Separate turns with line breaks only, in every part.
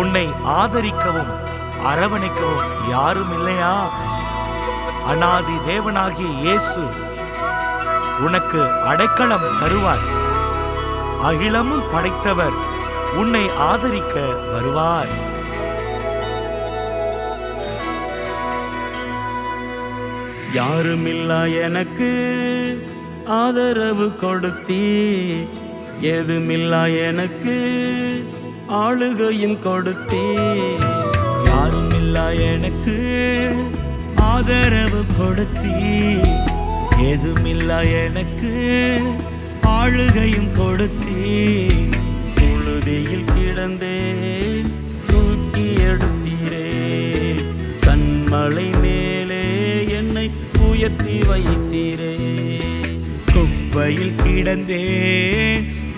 உன்னை ஆதரிக்கவும் அரவணைக்கவும் யாரும் இல்லையா? அநாதி தேவனாகிய இயேசு உனக்கு அடைக்கலம் தருவார். அகிலமும் படைத்தவர் உன்னை ஆதரிக்க வருவார்.
யாருமில்லா எனக்கு ஆதரவு கொடுத்தீ, ஏதுமில்லா எனக்கு ஆளுகையும் கொடுத்தீ.
யாருமில்லா எனக்கு ஆதரவு கொடுத்தீ, ஏதுமில்லா எனக்கு ஆளுகையும் கொடுத்தீ.
புழுதியில் கிடந்தே தூக்கி எடுத்தீரே, கண்மலை மேலே என்னை உயர்த்தி வைத்தீரே.
குப்பையில் கிடந்தே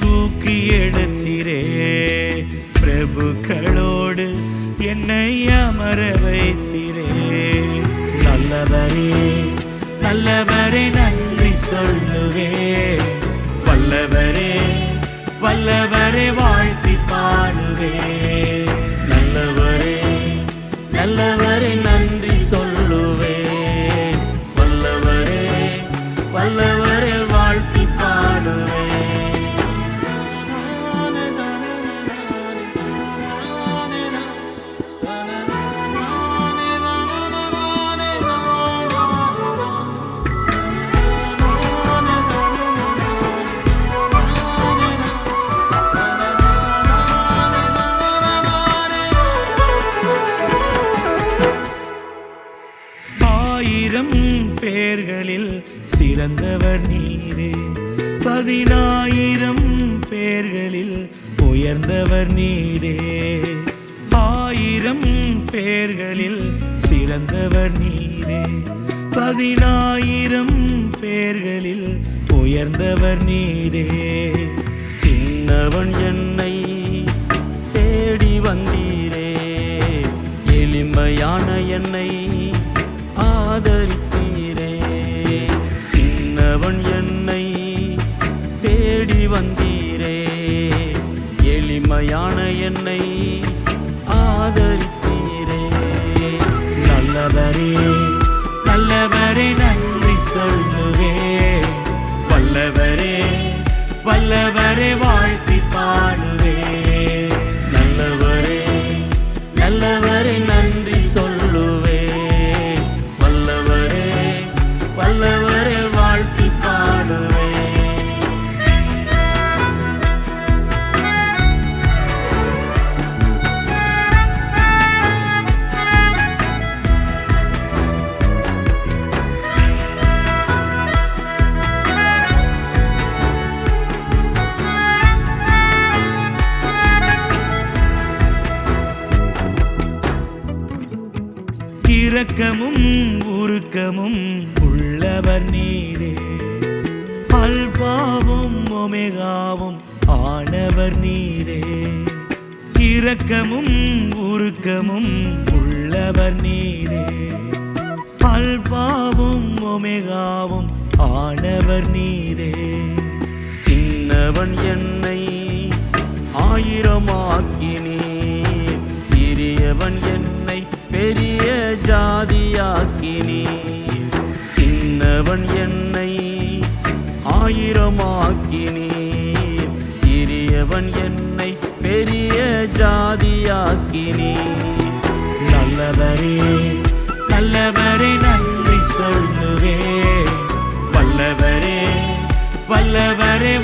தூக்கி எடுத்தீரே, பிரபுக்களோடு என்னை அமர வைத்தீரே. நல்லவரே நல்லவரே நன்றி சொல்லுவே, வல்லவரே வல்லவரே வாழ்த்தி பாடுவே.
நல்லவரே நல்லவரே நன்றி சொல்லுவே, வல்லவரே வல்லவரே வாழ்த்தி பாடுவே.
பேர்களில் சிறந்தவர் நீரே, 10,000 பேர்களில் உயர்ந்தவர் நீரே. 1000 பேர்களில் சிறந்தவர் நீரே, 10,000 பேர்களில் உயர்ந்தவர் நீரே.
சின்னவன் என்னை தேடி வந்தீரே, எளிமையான என்னை ஆதரித்தீரே. சின்னவன் என்னை தேடி வந்தீரே, எளிமையான என்னை ஆதரித்தீரே.
நல்லவரே நல்லவரே நன்றி சொல்லுவே, வல்லவரே வல்லவரே வாழ்த்தி பாடுவே.
நல்லவரே நல்லவரே நன்றி சொல்லுவே, வல்லவரே வல்லவரே வாழ்த்தி பாடுவே.
இரக்கமும் உருக்கமும் உள்ளவர் நீரே, அல்பாவும் ஒமேகாவும் ஆனவர் நீரே. இரக்கமும் உருக்கமும் உள்ளவர் நீரே, அல்பாவும் ஒமேகாவும் ஆனவர் நீரே.
சின்னவன் என்னை 1000 ஆக்கினீர், சிறியவன் என்னை பெரிய ஜாதியாக்கினீர். சின்னவன் என்னை 1000 ஆக்கினீர், சிறியவன் என்னை பெரிய ஜாதியாக்கினீர்.
நல்லவரே நல்லவரே நன்றி சொல்லுவே, வல்லவரே வல்லவரே